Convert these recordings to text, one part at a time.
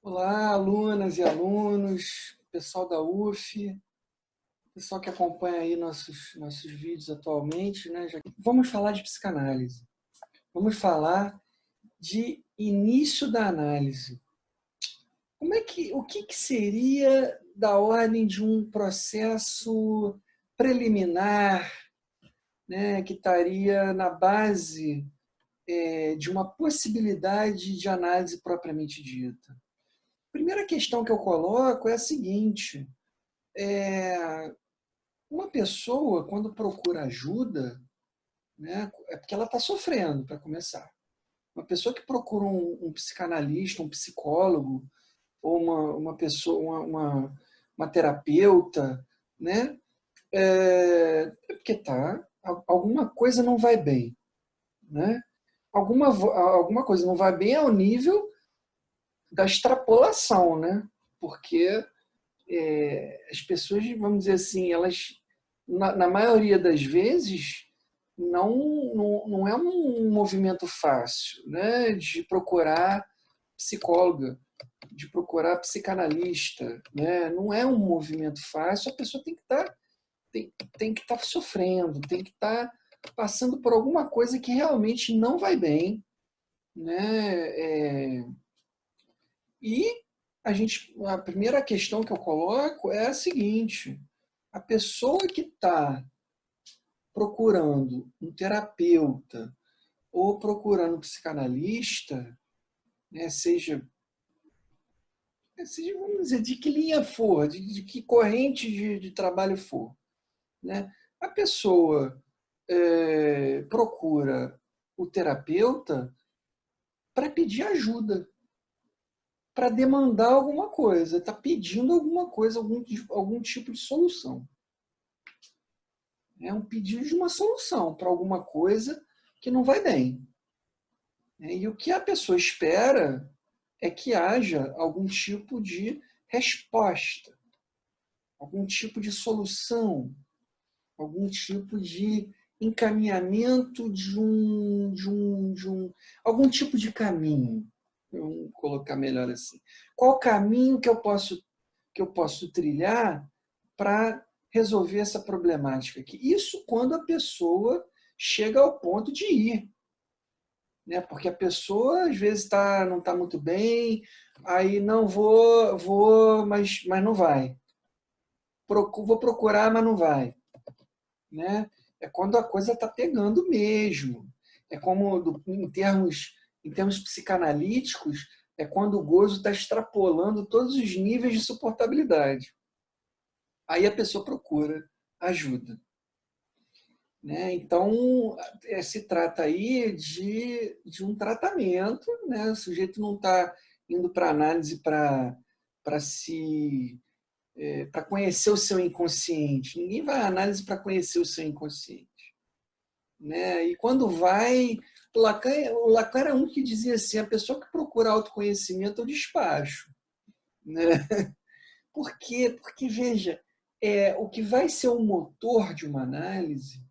Olá, alunas e alunos, pessoal da UF, pessoal que acompanha aí nossos vídeos atualmente, né? Vamos falar de psicanálise. Vamos falar de início da análise. O que seria da ordem de um processo preliminar, né, que estaria na base de uma possibilidade de análise propriamente dita? A primeira questão que eu coloco é a seguinte: uma pessoa, quando procura ajuda, né, é porque ela está sofrendo, para começar. Uma pessoa que procura um psicanalista, um psicólogo, ou uma pessoa, uma terapeuta, né, é porque alguma coisa não vai bem. Né? Alguma coisa não vai bem ao nível da extrapolação, né? Porque as pessoas, vamos dizer assim, elas, na maioria das vezes, não é um movimento fácil, né, de procurar psicóloga, de procurar psicanalista, né? Não é um movimento fácil, a pessoa tem que estar sofrendo, tem que estar passando por alguma coisa que realmente não vai bem, né? E a primeira questão que eu coloco é a seguinte: a pessoa que está procurando um terapeuta ou procurando um psicanalista, né, seja, vamos dizer, de que linha for, de que corrente de trabalho for, né, a pessoa procura o terapeuta para pedir ajuda, para demandar alguma coisa, está pedindo alguma coisa, algum tipo de solução. É um pedido de uma solução para alguma coisa que não vai bem. E o que a pessoa espera é que haja algum tipo de resposta, algum tipo de solução, algum tipo de encaminhamento algum tipo de caminho. Vamos colocar melhor assim. Qual caminho que eu posso trilhar para resolver essa problemática aqui? Isso quando a pessoa chega ao ponto de ir, né? Porque a pessoa às vezes não está muito bem, aí não vou, mas não vai. Vou procurar, mas não vai, né? É quando a coisa está pegando mesmo. É como em termos psicanalíticos, é quando o gozo está extrapolando todos os níveis de suportabilidade. Aí a pessoa procura ajuda, né? Então, se trata aí de um tratamento, né? O sujeito não está indo para análise para se para conhecer o seu inconsciente. Ninguém vai à análise para conhecer o seu inconsciente, né? E quando vai, o Lacan era um que dizia assim: a pessoa que procura autoconhecimento eu despacho, né? Por quê? Porque, veja, o que vai ser o motor de uma análise,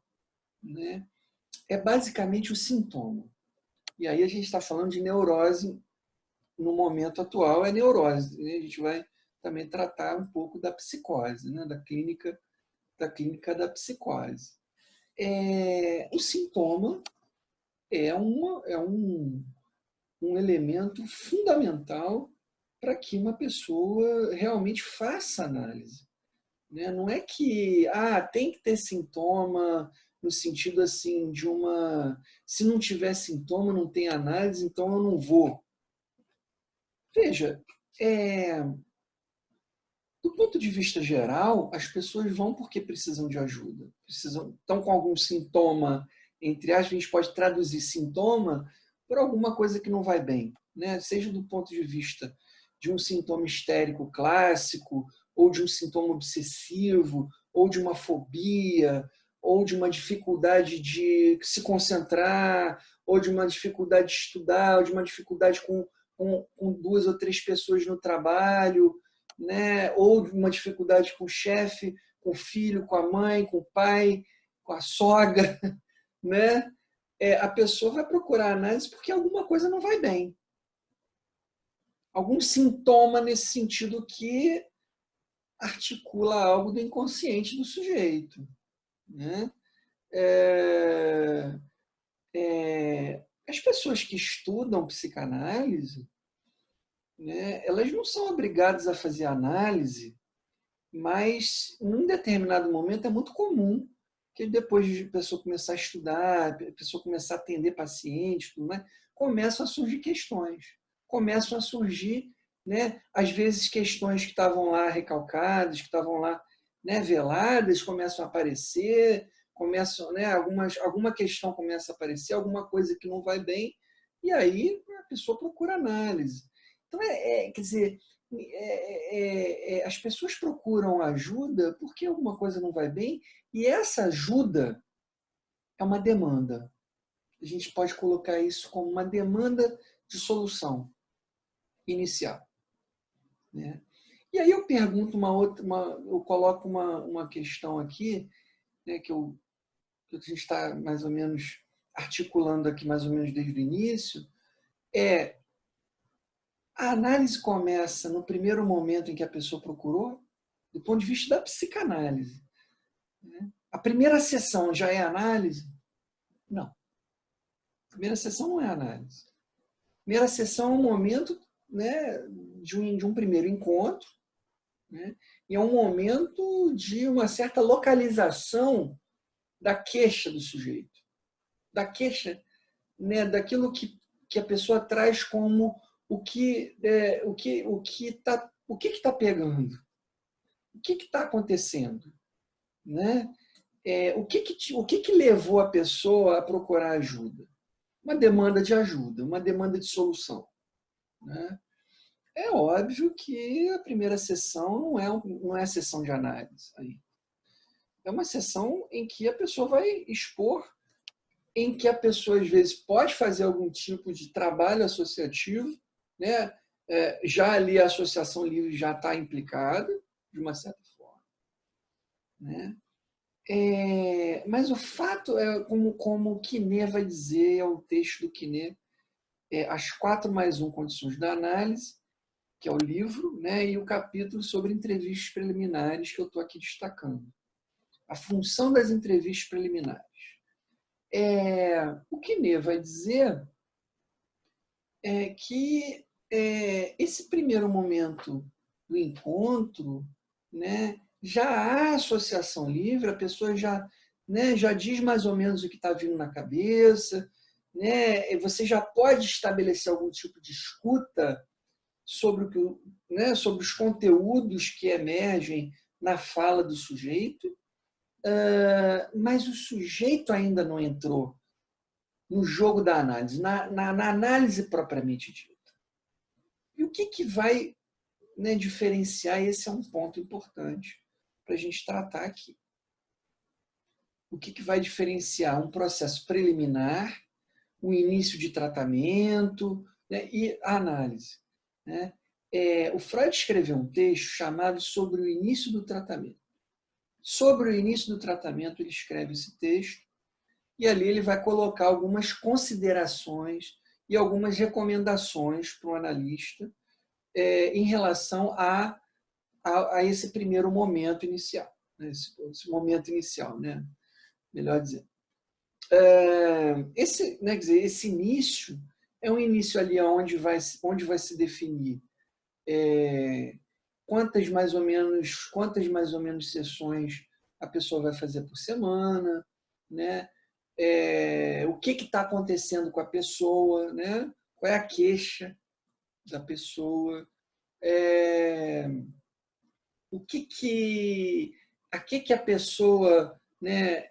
né, é basicamente o sintoma. E aí a gente está falando de neurose no momento atual, é neurose, né? A gente vai também tratar um pouco da psicose, né, da clínica da psicose. O sintoma é um elemento fundamental para que uma pessoa realmente faça análise, né? Não é que tem que ter sintoma no sentido assim de se não tiver sintoma não tem análise, então eu não vou. Veja, do ponto de vista geral, as pessoas vão porque precisam de ajuda, estão com algum sintoma, entre aspas, a gente pode traduzir sintoma por alguma coisa que não vai bem, né? Seja do ponto de vista de um sintoma histérico clássico, ou de um sintoma obsessivo, ou de uma fobia, ou de uma dificuldade de se concentrar, ou de uma dificuldade de estudar, ou de uma dificuldade com duas ou três pessoas no trabalho, né? Ou uma dificuldade com o chefe, com o filho, com a mãe, com o pai, com a sogra, né? A pessoa vai procurar análise porque alguma coisa não vai bem. algum sintoma nesse sentido que articula algo do inconsciente do sujeito, né? As pessoas que estudam psicanálise, né, elas não são obrigadas a fazer análise, mas num determinado momento é muito comum que depois de a pessoa começar a estudar, a pessoa começar a atender pacientes, tudo mais, começam a surgir questões, começam a surgir, né, às vezes questões que estavam lá recalcadas, que estavam lá, né, veladas, começam a aparecer, começam, né, alguma questão começa a aparecer, alguma coisa que não vai bem, e aí a pessoa procura análise. Então, quer dizer, as pessoas procuram ajuda porque alguma coisa não vai bem, e essa ajuda é uma demanda. A gente pode colocar isso como uma demanda de solução inicial, né? E aí eu pergunto eu coloco uma questão aqui, né, que a gente está mais ou menos articulando aqui mais ou menos desde o início, a análise começa no primeiro momento em que a pessoa procurou, do ponto de vista da psicanálise, né? A primeira sessão já é análise? Não. A primeira sessão não é análise. A primeira sessão é um momento, né, de um primeiro encontro, né, e é um momento de uma certa localização da queixa do sujeito, da queixa, né, daquilo que a pessoa traz como o que está pegando, o que está acontecendo, né? O que levou a pessoa a procurar ajuda? Uma demanda de ajuda, uma demanda de solução, né? É óbvio que a primeira sessão não é a sessão de análise. Aí. É uma sessão em que a pessoa vai expor, em que a pessoa, às vezes, pode fazer algum tipo de trabalho associativo, né? Já ali a associação livre já está implicada, de uma certa forma, né? Mas o fato é, como o Quinet vai dizer, é o texto do Quinet, as 4+1 condições da análise, que é o livro, né, e o capítulo sobre entrevistas preliminares que eu estou aqui destacando. A função das entrevistas preliminares. O Quinet vai dizer que esse primeiro momento do encontro, né, já há associação livre, a pessoa já, né, já diz mais ou menos o que está vindo na cabeça, né, você já pode estabelecer algum tipo de escuta sobre, né, sobre os conteúdos que emergem na fala do sujeito, mas o sujeito ainda não entrou no jogo da análise, na análise propriamente dita. E o que vai, né, diferenciar? Esse é um ponto importante para a gente tratar aqui. O que vai diferenciar um processo preliminar, o início de tratamento, né, e a análise, né? O Freud escreveu um texto chamado Sobre o Início do Tratamento. Sobre o início do tratamento, ele escreve esse texto e ali ele vai colocar algumas considerações e algumas recomendações para o analista em relação a esse primeiro momento inicial, né? Esse momento inicial, né? Melhor dizer. Né, quer dizer, esse início é um início ali onde vai se definir quantas mais ou menos sessões a pessoa vai fazer por semana, né? O que está acontecendo com a pessoa, né? Qual é a queixa da pessoa, a que a pessoa, né,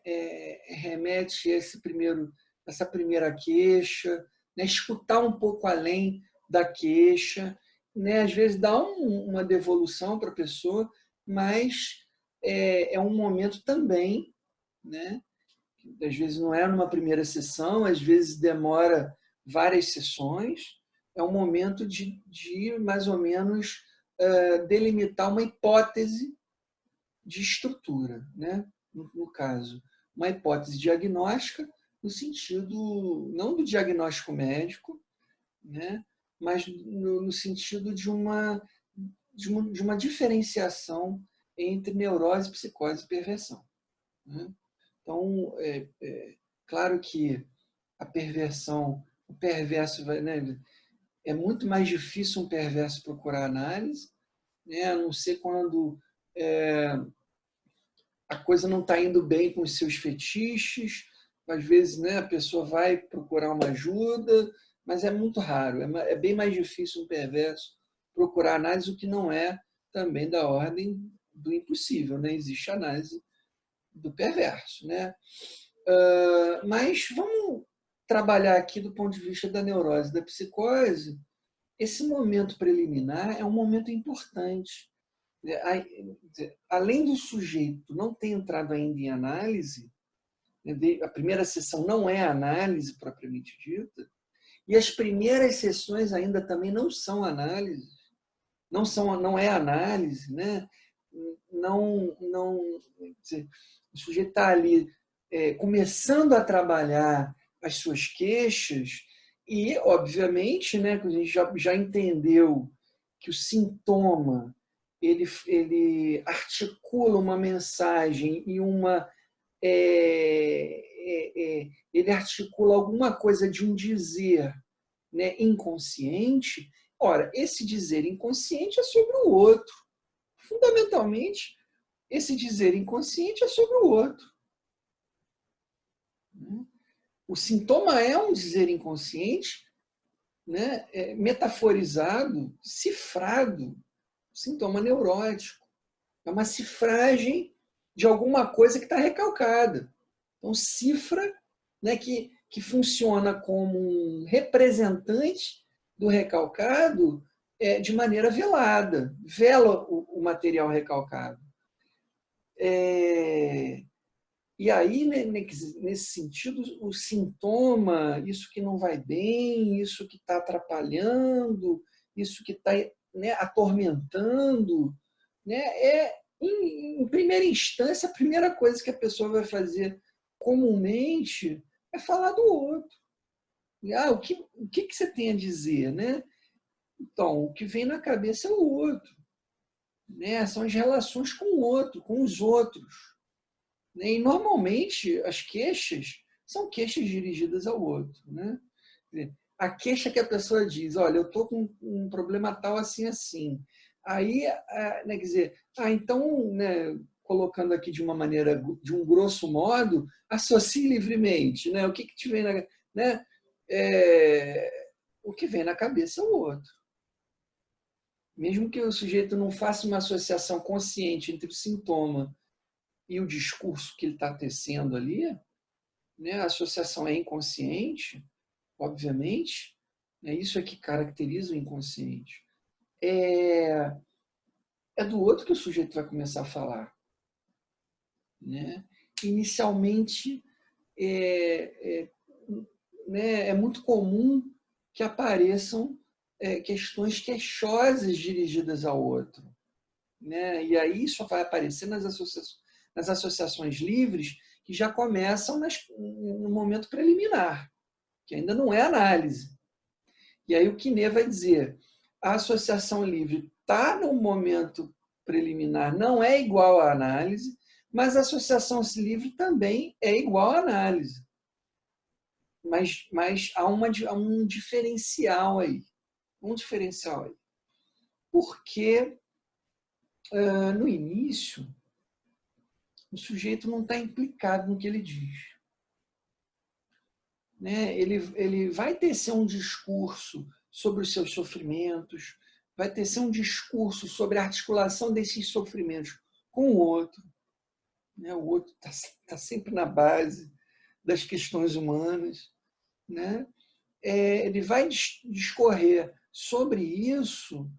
remete essa primeira queixa, né? Escutar um pouco além da queixa, né? Às vezes dá uma devolução para a pessoa, mas é um momento também, né? Às vezes não é numa primeira sessão, às vezes demora várias sessões, é um momento de mais ou menos delimitar uma hipótese de estrutura, né? No caso, uma hipótese diagnóstica no sentido não do diagnóstico médico, né? mas no sentido de uma diferenciação entre neurose, psicose e perversão, né? Então, claro que a perversão, o perverso vai, né, é muito mais difícil um perverso procurar análise, né, a não ser quando a coisa não está indo bem com os seus fetiches. Às vezes, né, a pessoa vai procurar uma ajuda, mas é muito raro. É bem mais difícil um perverso procurar análise, o que não é também da ordem do impossível, né? Existe análise do perverso, né? Mas vamos trabalhar aqui do ponto de vista da neurose, da psicose. Esse momento preliminar é um momento importante. Além do sujeito não ter entrado ainda em análise, a primeira sessão não é análise propriamente dita, e as primeiras sessões ainda também não são análise, não é análise, né? O sujeito está ali começando a trabalhar as suas queixas e, obviamente, né, que a gente já entendeu que o sintoma ele articula uma mensagem e ele articula alguma coisa de um dizer, né, inconsciente. Ora, esse dizer inconsciente é sobre o outro. Fundamentalmente, esse dizer inconsciente é sobre o outro. O sintoma é um dizer inconsciente, né, metaforizado, cifrado, sintoma neurótico. É uma cifragem de alguma coisa que está recalcada. Então, cifra, né, que funciona como um representante do recalcado de maneira velada, vela o material recalcado. E aí, nesse sentido, o sintoma, isso que não vai bem, isso que está atrapalhando, isso que está, né, atormentando, né, em primeira instância, a primeira coisa que a pessoa vai fazer comumente é falar do outro. O que você tem a dizer, né? Então, o que vem na cabeça é o outro, né? São as relações com o outro, com os outros. E, normalmente, as queixas são queixas dirigidas ao outro, né? A queixa que a pessoa diz, olha, eu estou com um problema tal, assim, assim. Aí, né, quer dizer, então, né, colocando aqui de uma maneira, de um grosso modo, associe livremente, né? O que te vem na, né? O que vem na cabeça é o outro. Mesmo que o sujeito não faça uma associação consciente entre o sintoma e o discurso que ele está tecendo ali, né? A associação é inconsciente, obviamente, né? Isso é que caracteriza o inconsciente. É do outro que o sujeito vai começar a falar, né? Inicialmente, né, é muito comum que apareçam questões queixosas dirigidas ao outro, né? E aí isso vai aparecer nas associações livres, que já começam no momento preliminar, que ainda não é análise. E aí o Quinet vai dizer, a associação livre está no momento preliminar, não é igual à análise, mas a associação livre também é igual à análise. Mas há um diferencial aí. Porque, no início, o sujeito não está implicado no que ele diz. Né? Ele vai tecer um discurso sobre os seus sofrimentos, vai tecer um discurso sobre a articulação desses sofrimentos com o outro. Né? O outro está sempre na base das questões humanas. Né? Ele vai discorrer sobre isso,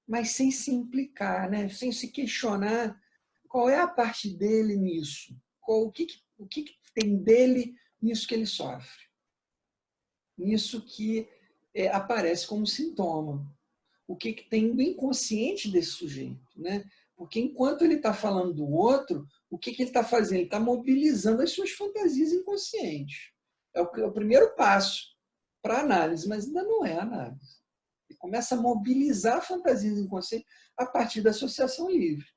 mas sem se implicar, né? Sem se questionar qual é a parte dele nisso, o que tem dele nisso que ele sofre, nisso que aparece como sintoma, o que tem do inconsciente desse sujeito, né? Porque enquanto ele está falando do outro, o que ele está fazendo? Ele está mobilizando as suas fantasias inconscientes. É o primeiro passo para análise, mas ainda não é análise. Ele começa a mobilizar fantasias inconscientes a partir da associação livre.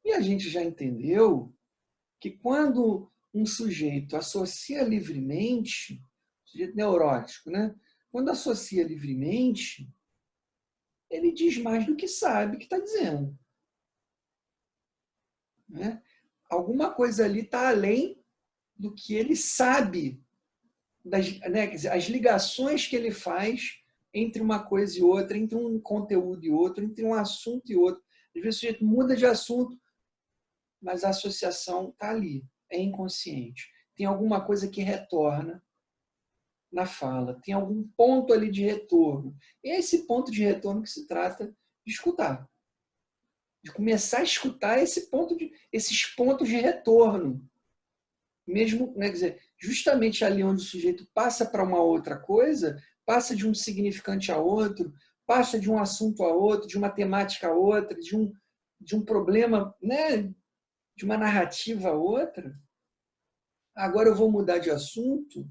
E a gente já entendeu que quando um sujeito associa livremente, sujeito neurótico, né? Quando associa livremente, ele diz mais do que sabe que está dizendo. Né? Alguma coisa ali está além do que ele sabe, né? Quer dizer, as ligações que ele faz entre uma coisa e outra, entre um conteúdo e outro, entre um assunto e outro. Às vezes o sujeito muda de assunto, mas a associação está ali, é inconsciente. Tem alguma coisa que retorna na fala, tem algum ponto ali de retorno. E é esse ponto de retorno que se trata de escutar. De começar a escutar esses pontos de retorno. Mesmo, né, quer dizer, justamente ali onde o sujeito passa para uma outra coisa, passa de um significante a outro, passa de um assunto a outro, de uma temática a outra, de um problema, né, de uma narrativa a outra. Agora eu vou mudar de assunto.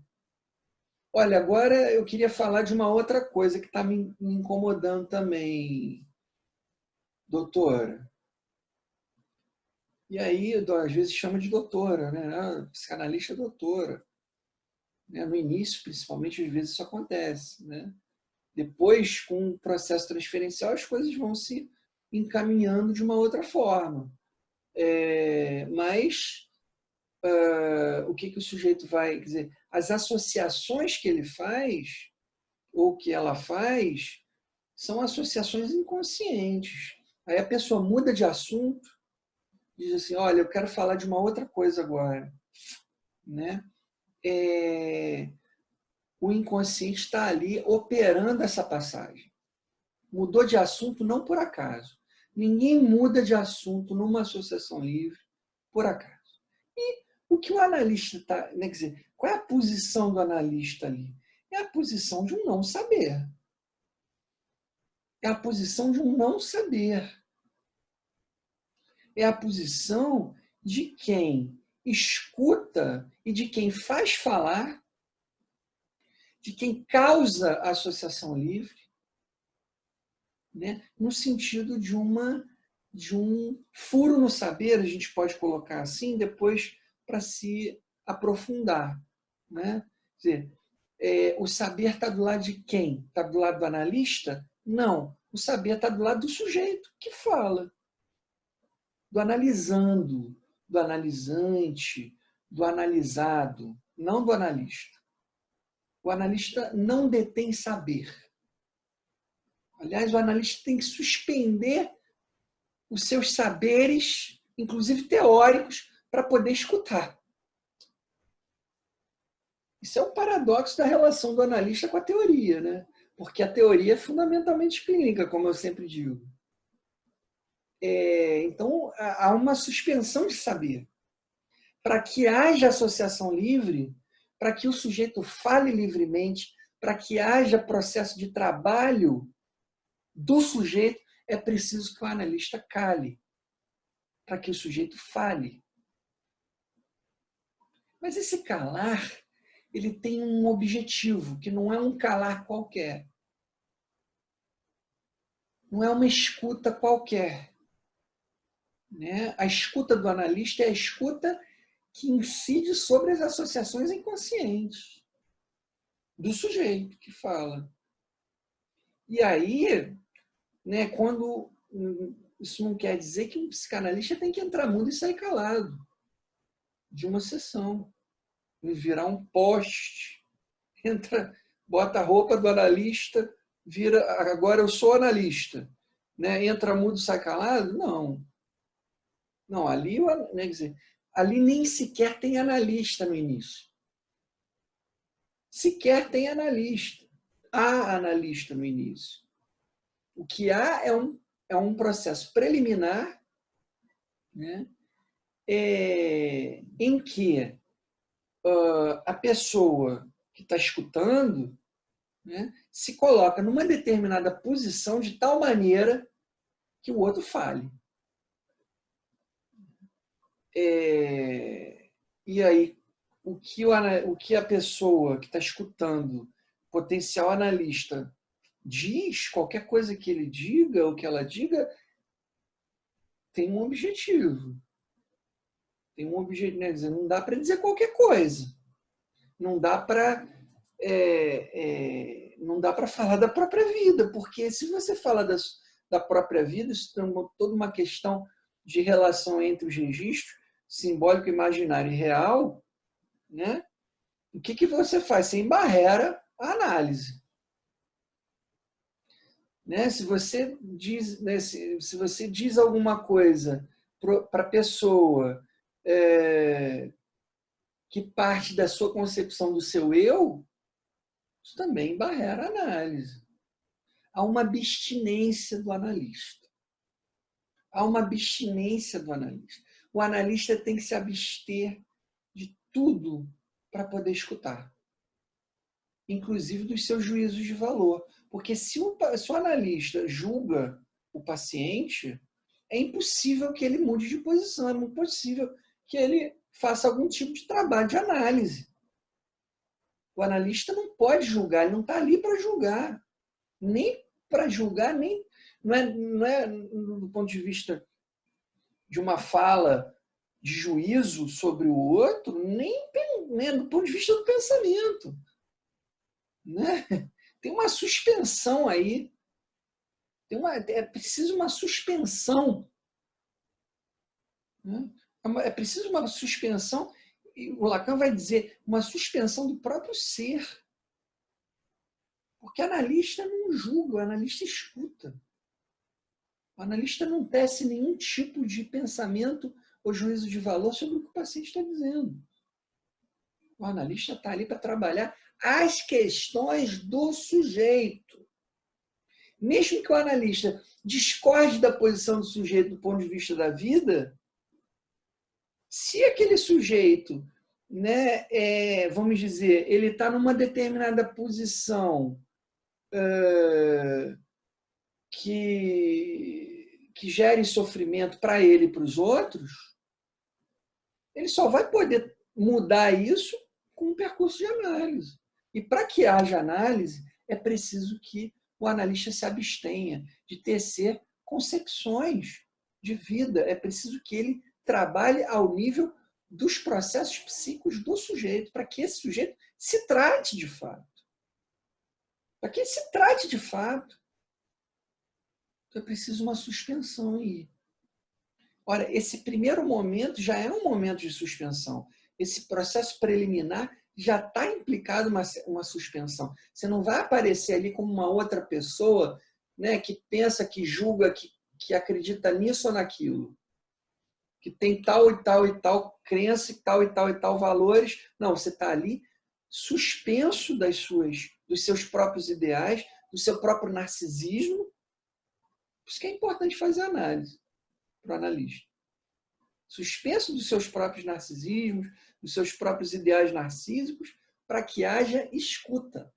Olha, agora eu queria falar de uma outra coisa que está me incomodando também, doutora. E aí, às vezes, chama de doutora, né? Ah, psicanalista doutora. No início, principalmente, às vezes isso acontece. Né? Depois, com o processo transferencial, as coisas vão se encaminhando de uma outra forma. Mas o que o sujeito vai... Quer dizer, as associações que ele faz, ou que ela faz, são associações inconscientes. Aí a pessoa muda de assunto, diz assim, olha, eu quero falar de uma outra coisa agora. Né? O inconsciente está ali operando essa passagem. Mudou de assunto não por acaso. Ninguém muda de assunto numa associação livre por acaso. E o que o analista está... Quer dizer, qual é a posição do analista ali? É a posição de um não saber. É a posição de um não saber. É a posição de quem escuta e de quem faz falar, de quem causa a associação livre, né? No sentido de um furo no saber, a gente pode colocar assim, depois para se aprofundar. Né? Quer dizer, o saber está do lado de quem? Está do lado do analista? Não. O saber está do lado do sujeito que fala. Do analisando, do analisante, do analisado, não do analista. O analista não detém saber. Aliás, o analista tem que suspender os seus saberes, inclusive teóricos, para poder escutar. Isso é um paradoxo da relação do analista com a teoria, né? Porque a teoria é fundamentalmente clínica, como eu sempre digo. Então, há uma suspensão de saber. Para que haja associação livre, para que o sujeito fale livremente, para que haja processo de trabalho do sujeito, é preciso que o analista cale, para que o sujeito fale. Mas esse calar, ele tem um objetivo, que não é um calar qualquer. Não é uma escuta qualquer. Né? A escuta do analista é a escuta que incide sobre as associações inconscientes do sujeito que fala. E aí, né, quando isso não quer dizer que um psicanalista tem que entrar mudo e sair calado de uma sessão, virar um poste, entra, bota a roupa do analista, vira, agora eu sou analista, né? Entra mudo e sai calado? Não. Não, ali, né, quer dizer, ali nem sequer tem analista no início. Sequer tem analista. Há analista no início. O que há é um processo preliminar, né, em que a pessoa que está escutando, né, se coloca numa determinada posição de tal maneira que o outro fale. E aí, o que a pessoa que está escutando, potencial analista, diz, qualquer coisa que ele diga ou que ela diga, tem um objetivo. Tem um objetivo, né? Não dá para dizer qualquer coisa. Não dá para não dá para falar da própria vida, porque se você fala da própria vida, isso tem toda uma questão de relação entre os registros simbólico, imaginário e real, né? O que você faz? Você embarrera a análise. Né? Se você diz, né, se você diz alguma coisa para a pessoa que parte da sua concepção do seu eu, isso também embarrera a análise. Há uma abstinência do analista. Há uma abstinência do analista. O analista tem que se abster de tudo para poder escutar, inclusive dos seus juízos de valor. Porque se o analista julga o paciente, é impossível que ele mude de posição, é muito possível que ele faça algum tipo de trabalho de análise. O analista não pode julgar, ele não está ali para julgar. Nem para julgar, nem não é do ponto de vista de uma fala de juízo sobre o outro, nem do ponto de vista do pensamento. Né? Tem uma suspensão aí. É preciso uma suspensão. Né? É preciso uma suspensão, e o Lacan vai dizer, uma suspensão do próprio ser. Porque o analista não julga, o analista escuta. O analista não tece nenhum tipo de pensamento ou juízo de valor sobre o que o paciente está dizendo. O analista está ali para trabalhar as questões do sujeito. Mesmo que o analista discorde da posição do sujeito do ponto de vista da vida, se aquele sujeito, né, vamos dizer, ele está numa determinada posição que gere sofrimento para ele e para os outros, ele só vai poder mudar isso com um percurso de análise. E para que haja análise, é preciso que o analista se abstenha de tecer concepções de vida. É preciso que ele trabalhe ao nível dos processos psíquicos do sujeito, para que esse sujeito se trate de fato. Para que ele se trate de fato. Então é preciso uma suspensão aí. Ora, esse primeiro momento já é um momento de suspensão. Esse processo preliminar já está implicado uma suspensão. Você não vai aparecer ali como uma outra pessoa, né, que pensa, que julga, que acredita nisso ou naquilo, que tem tal e tal crença, e tal valores. Não, você está ali suspenso dos seus próprios ideais, do seu próprio narcisismo. Por isso que é importante fazer análise para o analista. Suspenso dos seus próprios narcisismos, dos seus próprios ideais narcísicos, para que haja escuta.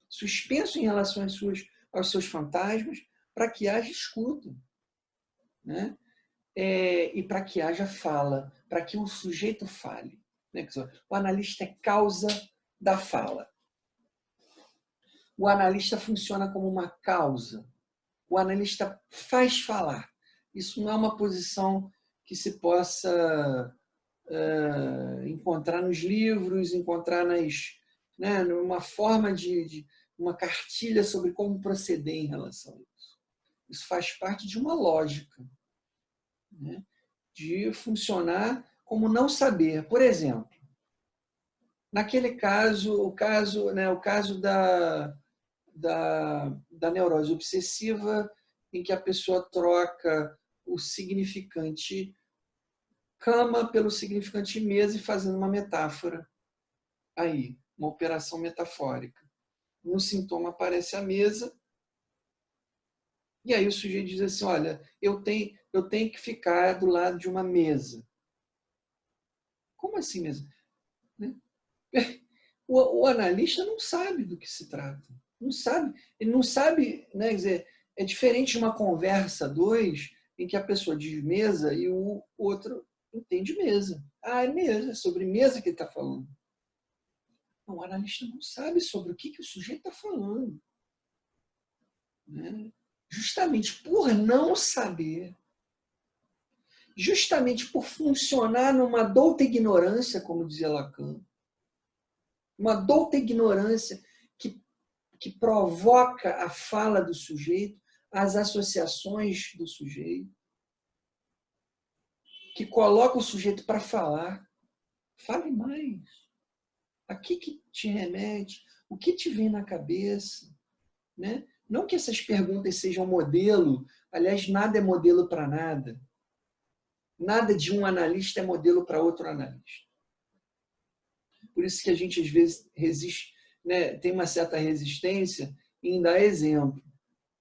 Suspenso em relação aos seus fantasmas, para que haja escuta. Né? E para que haja fala, para que o sujeito fale. Né? O analista é causa da fala. O analista funciona como uma causa. O analista faz falar. Isso não é uma posição que se possa encontrar nos livros, encontrar numa forma de uma cartilha sobre como proceder em relação a isso. Isso faz parte de uma lógica, né? De funcionar como não saber. Por exemplo, naquele caso, o caso da neurose obsessiva, em que a pessoa troca o significante cama pelo significante mesa e fazendo uma metáfora aí, uma operação metafórica. No sintoma aparece a mesa e aí o sujeito diz assim, olha, eu tenho que ficar do lado de uma mesa. Como assim mesa? O analista não sabe do que se trata. Não sabe. Ele não sabe, né, quer dizer, é diferente de uma conversa dois, em que a pessoa diz mesa e o outro entende mesa. Ah, é mesa, é sobre mesa que ele está falando. Não, o analista não sabe sobre o que o sujeito está falando. né? Justamente por não saber, justamente por funcionar numa douta ignorância, como dizia Lacan, uma douta ignorância que provoca a fala do sujeito, as associações do sujeito, que coloca o sujeito para falar. Fale mais. A que te remete? O que te vem na cabeça? Né? Não que essas perguntas sejam modelo, aliás, nada é modelo para nada. Nada de um analista é modelo para outro analista. Por isso que a gente, às vezes, resiste, né? Tem uma certa resistência em dar exemplo.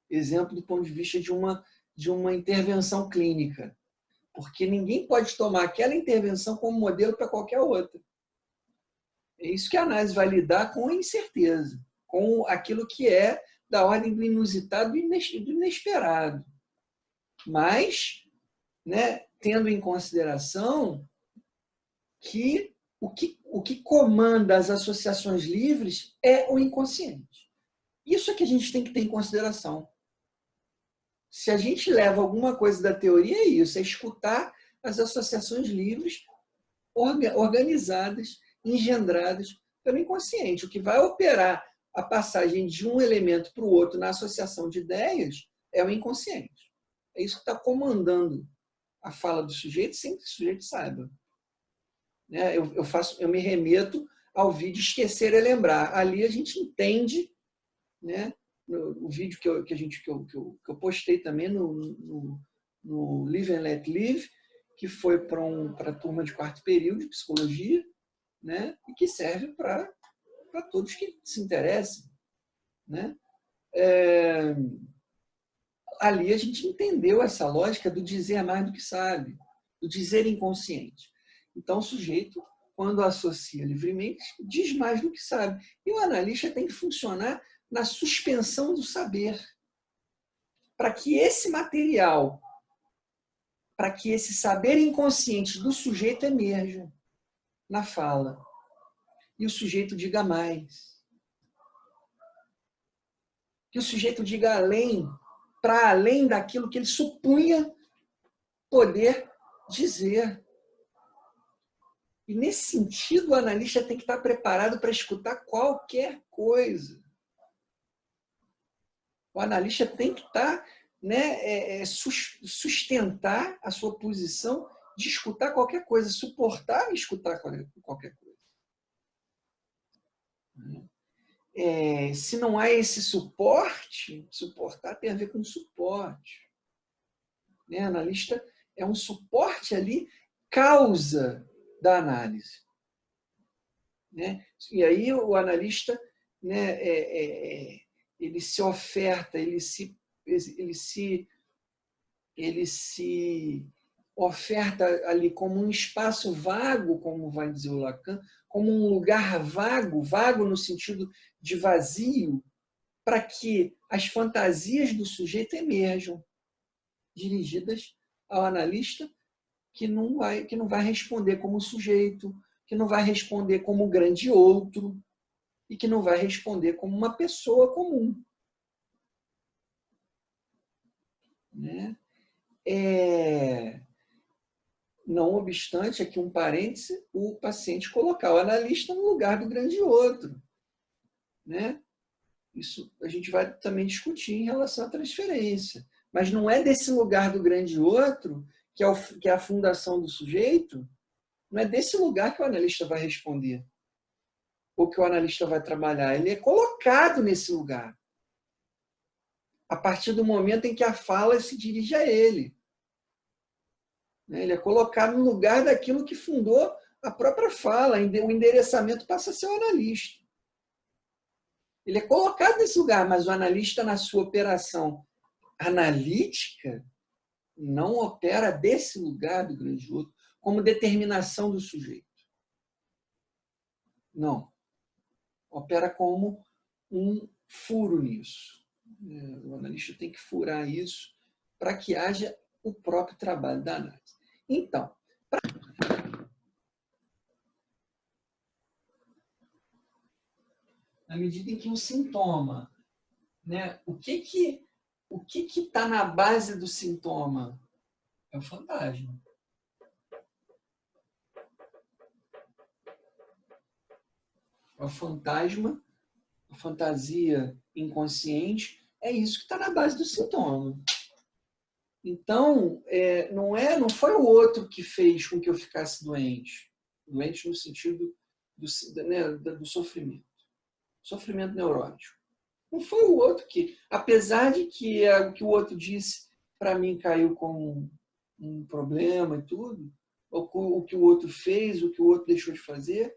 Exemplo do ponto de vista de uma intervenção clínica. Porque ninguém pode tomar aquela intervenção como modelo para qualquer outra. É isso que a análise vai lidar com a incerteza, com aquilo que é da ordem do inusitado e do inesperado. Mas, né, tendo em consideração que o que comanda as associações livres é o inconsciente. Isso é que a gente tem que ter em consideração. Se a gente leva alguma coisa da teoria, é isso, é escutar as associações livres, organizadas, engendradas pelo inconsciente. O que vai operar a passagem de um elemento para o outro na associação de ideias é o inconsciente. É isso que está comandando a fala do sujeito, sem que o sujeito saiba. Eu me remeto ao vídeo Esquecer é Lembrar. Ali a gente entende, né, o vídeo que eu postei também no Live and Let Live, que foi para a turma de quarto período de psicologia, né, e que serve para todos que se interessem. Né? Ali a gente entendeu essa lógica do dizer mais do que sabe, do dizer inconsciente. Então, o sujeito, quando associa livremente, diz mais do que sabe. E o analista tem que funcionar na suspensão do saber, para que esse material, para que esse saber inconsciente do sujeito emerja na fala. E o sujeito diga mais. Que o sujeito diga além, para além daquilo que ele supunha poder dizer. E, nesse sentido, o analista tem que estar preparado para escutar qualquer coisa. O analista tem que estar, né, sustentar a sua posição de escutar qualquer coisa, suportar e escutar qualquer coisa. Se não há esse suporte, suportar tem a ver com suporte. O analista é um suporte ali, causa da análise. E aí o analista, né, ele se oferta, ele se oferta ali como um espaço vago, como vai dizer o Lacan, como um lugar vago, vago no sentido de vazio, para que as fantasias do sujeito emerjam, dirigidas ao analista, que não vai responder como sujeito, que não vai responder como grande outro, e que não vai responder como uma pessoa comum. Né? Não obstante, aqui um parêntese, o paciente colocar o analista no lugar do grande outro. Né? Isso a gente vai também discutir em relação à transferência. Mas não é desse lugar do grande outro, que é a fundação do sujeito, não é desse lugar que o analista vai responder, ou que o analista vai trabalhar. Ele é colocado nesse lugar, a partir do momento em que a fala se dirige a ele. Ele é colocado no lugar daquilo que fundou a própria fala, o endereçamento passa a ser o analista. Ele é colocado nesse lugar, mas o analista, na sua operação analítica, não opera desse lugar do grande outro como determinação do sujeito. Não. Opera como um furo nisso. O analista tem que furar isso para que haja o próprio trabalho da análise. Então, na medida em que um sintoma, né, o que O que está na base do sintoma? É o fantasma. É o fantasma, a fantasia inconsciente, é isso que está na base do sintoma. Então, não foi o outro que fez com que eu ficasse doente. Doente no sentido do sofrimento. Sofrimento neurótico. Não foi o outro que, apesar de que o que o outro disse para mim caiu como um problema e tudo, o que o outro fez, o que o outro deixou de fazer,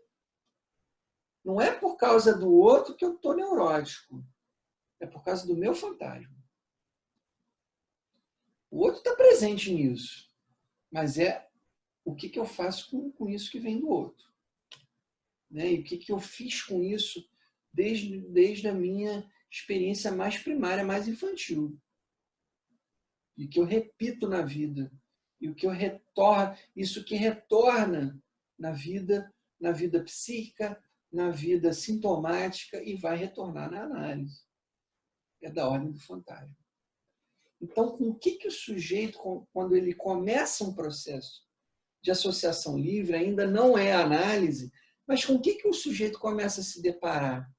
não é por causa do outro que eu estou neurótico. É por causa do meu fantasma. O outro está presente nisso, mas é o que eu faço com isso que vem do outro. Né? E o que eu fiz com isso desde a minha experiência mais primária, mais infantil. E que eu repito na vida. E o que eu retorno, isso que retorna na vida psíquica, na vida sintomática e vai retornar na análise. É da ordem do fantasma. Então, com o que o sujeito, quando ele começa um processo de associação livre, ainda não é análise, mas com o que o sujeito começa a se deparar?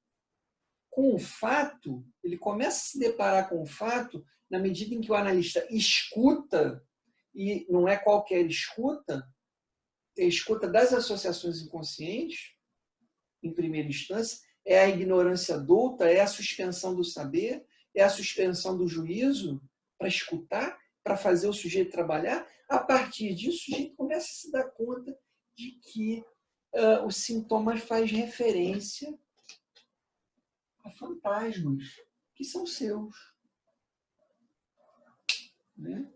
Com o fato, ele começa a se deparar com o fato na medida em que o analista escuta, e não é qualquer escuta, é escuta das associações inconscientes, em primeira instância, é a ignorância douta, é a suspensão do saber, é a suspensão do juízo para escutar, para fazer o sujeito trabalhar. A partir disso, o sujeito começa a se dar conta de que o sintoma faz referência a fantasmas que são seus. Né?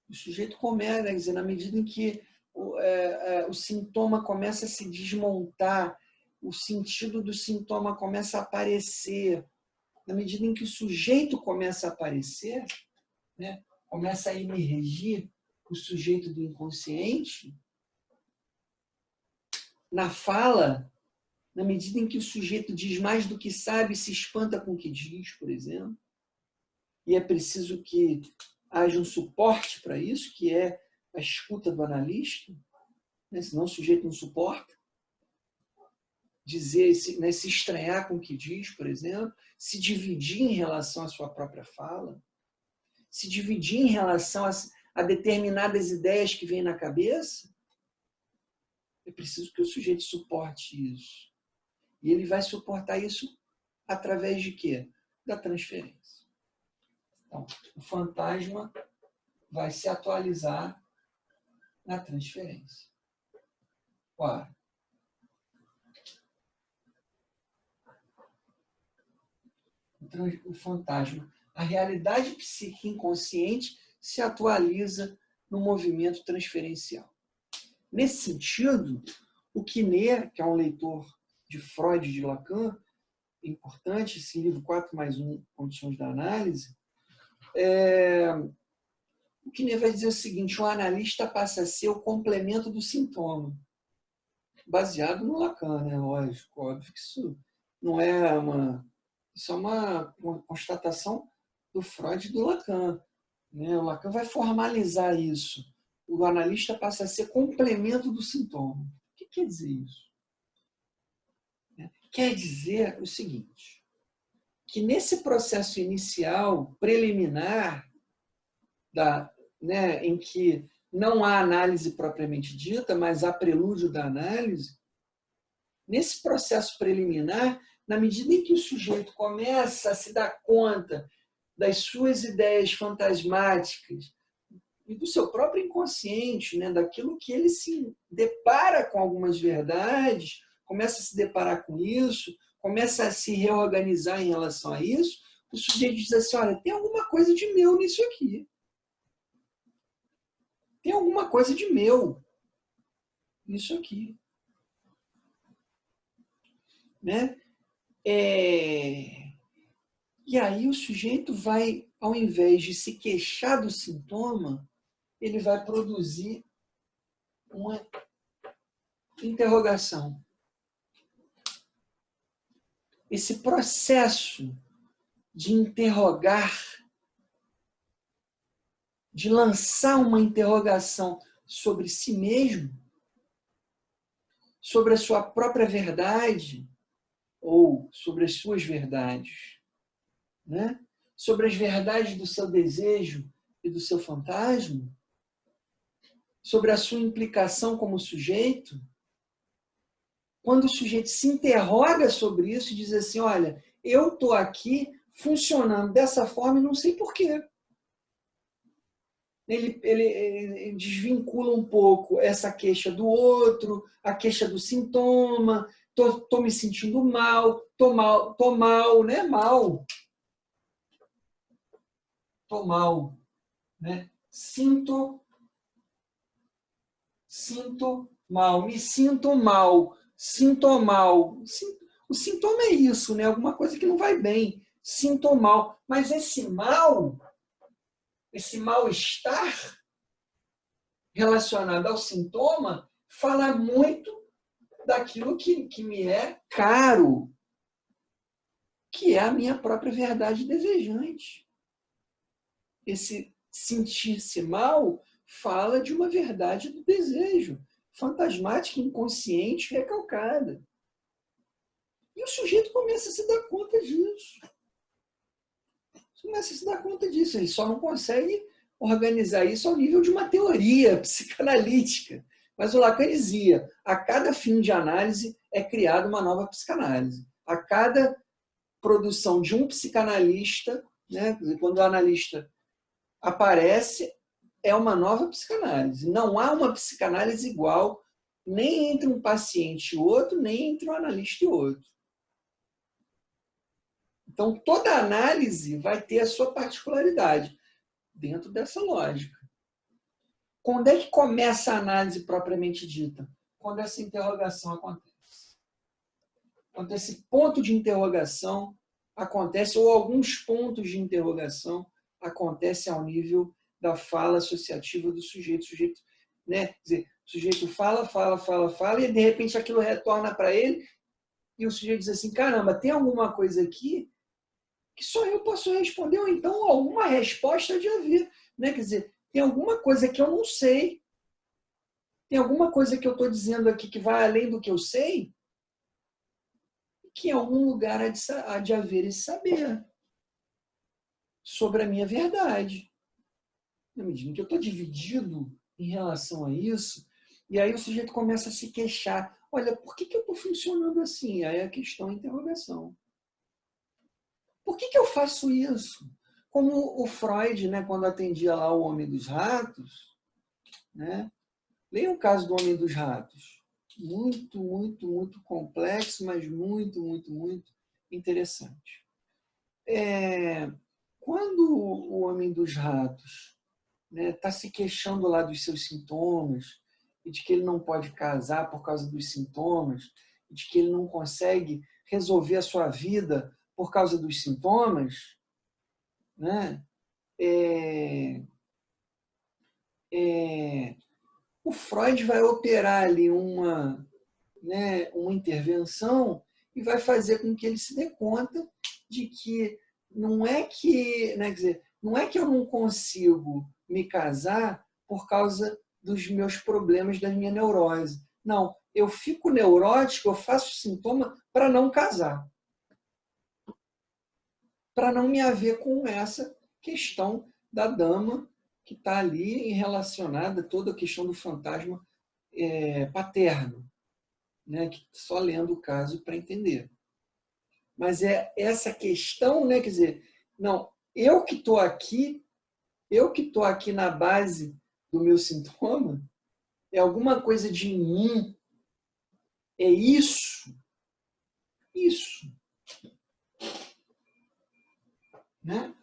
O sujeito começa, quer dizer, na medida em que o sintoma começa a se desmontar, o sentido do sintoma começa a aparecer, na medida em que o sujeito começa a aparecer, né, começa a emergir o sujeito do inconsciente, na fala, na medida em que o sujeito diz mais do que sabe, se espanta com o que diz, por exemplo, e é preciso que haja um suporte para isso, que é a escuta do analista, né? Senão o sujeito não suporta. Dizer, né, se estranhar com o que diz, por exemplo, se dividir em relação à sua própria fala, se dividir em relação a determinadas ideias que vêm na cabeça, é preciso que o sujeito suporte isso. E ele vai suportar isso através de quê? Da transferência. Então, o fantasma vai se atualizar na transferência. Ora, o fantasma, a realidade psíquica inconsciente se atualiza no movimento transferencial. Nesse sentido, o Quinet, que é um leitor de Freud e de Lacan, importante, esse livro 4+1, Condições da Análise, o Quinet vai dizer o seguinte: o analista passa a ser o complemento do sintoma, baseado no Lacan, né? Lógico, óbvio que isso não é isso é uma constatação do Freud e do Lacan. Né? O Lacan vai formalizar isso. O analista passa a ser complemento do sintoma. O que quer dizer isso? Quer dizer o seguinte, que nesse processo inicial, preliminar, em que não há análise propriamente dita, mas há prelúdio da análise, nesse processo preliminar, na medida em que o sujeito começa a se dar conta das suas ideias fantasmáticas e do seu próprio inconsciente, né, daquilo que ele se depara com algumas verdades, começa a se deparar com isso, começa a se reorganizar em relação a isso, o sujeito diz assim: olha, tem alguma coisa de meu nisso aqui. Tem alguma coisa de meu nisso aqui. Né? E aí o sujeito vai, ao invés de se queixar do sintoma, ele vai produzir uma interrogação. Esse processo de interrogar de lançar uma interrogação sobre si mesmo, sobre a sua própria verdade, ou sobre as suas verdades, né? Sobre as verdades do seu desejo e do seu fantasma, sobre a sua implicação como sujeito. Quando o sujeito se interroga sobre isso e diz assim, olha, eu estou aqui funcionando dessa forma e não sei porquê. Ele desvincula um pouco essa queixa do outro, a queixa do sintoma, tô me sentindo mal, tô mal, né? Tô mal, né? Sinto mal, me sinto mal, sinto mal. O sintoma é isso, né? Alguma coisa que não vai bem. Sinto mal. Mas esse mal-estar relacionado ao sintoma, fala muito daquilo que me é caro, que é a minha própria verdade desejante. Esse sentir-se mal fala de uma verdade do desejo, fantasmática, inconsciente, recalcada. E o sujeito começa a se dar conta disso. Começa a se dar conta disso. Ele só não consegue organizar isso ao nível de uma teoria psicanalítica. Mas o Lacan dizia, a cada fim de análise é criada uma nova psicanálise. A cada produção de um psicanalista, né, quando o analista aparece, é uma nova psicanálise. Não há uma psicanálise igual nem entre um paciente e outro, nem entre um analista e outro. Então, toda análise vai ter a sua particularidade dentro dessa lógica. Quando é que começa a análise propriamente dita? Quando essa interrogação acontece. Quando esse ponto de interrogação acontece, ou alguns pontos de interrogação acontecem ao nível da fala associativa do sujeito. O sujeito, né? Quer dizer, o sujeito fala, e de repente aquilo retorna para ele, e o sujeito diz assim, caramba, tem alguma coisa aqui que só eu posso responder, ou então alguma resposta de haver. Né? Quer dizer, tem alguma coisa que eu não sei, tem alguma coisa que eu estou dizendo aqui que vai além do que eu sei, que em algum lugar há de haver esse saber sobre a minha verdade. Na medida em que eu estou dividido em relação a isso, e aí o sujeito começa a se queixar. Olha, por que eu estou funcionando assim? Aí a questão é a interrogação. Por que eu faço isso? Como o Freud, né, quando atendia lá o Homem dos Ratos, né, leia o caso do Homem dos Ratos. Muito, muito, muito complexo, mas muito, muito, muito interessante. Quando o Homem dos Ratos está se queixando lá dos seus sintomas, e de que ele não pode casar por causa dos sintomas, e de que ele não consegue resolver a sua vida por causa dos sintomas, né? O Freud vai operar ali uma intervenção e vai fazer com que ele se dê conta de que não é que, né, quer dizer, não é que eu não consigo me casar por causa dos meus problemas, da minha neurose. Não, eu fico neurótico, eu faço sintoma para não casar. Para não me haver com essa questão da dama que está ali relacionada a toda a questão do fantasma paterno, né? Que só lendo o caso para entender. Mas é essa questão, né? Quer dizer, não, eu que estou aqui na base do meu sintoma, é alguma coisa de mim, é isso, né?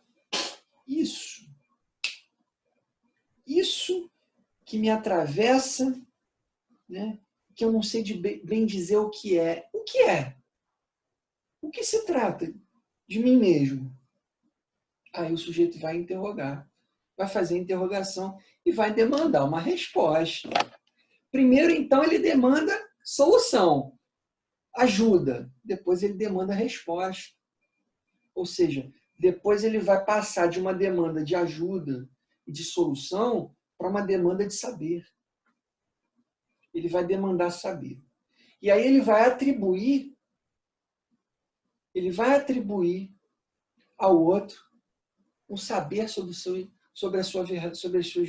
Isso que me atravessa, né? Que eu não sei bem dizer o que é. O que é? O que se trata de mim mesmo? Aí o sujeito vai interrogar, vai fazer a interrogação e vai demandar uma resposta. Primeiro, então, ele demanda solução, ajuda. Depois ele demanda resposta. Ou seja, depois ele vai passar de uma demanda de ajuda, e de solução para uma demanda de saber. Ele vai demandar saber. E aí ele vai atribuir ao outro um saber sobre as suas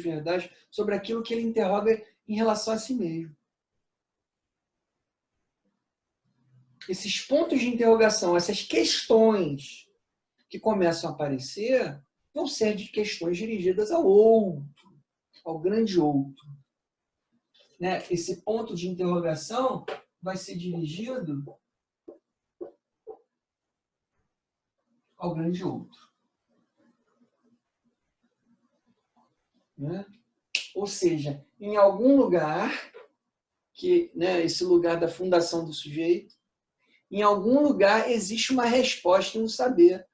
verdades, sobre aquilo que ele interroga em relação a si mesmo. Esses pontos de interrogação, essas questões que começam a aparecer, vão ser de questões dirigidas ao outro, ao grande outro. Né? Esse ponto de interrogação vai ser dirigido ao grande outro. Né? Ou seja, em algum lugar, esse lugar da fundação do sujeito, em algum lugar existe uma resposta e um saber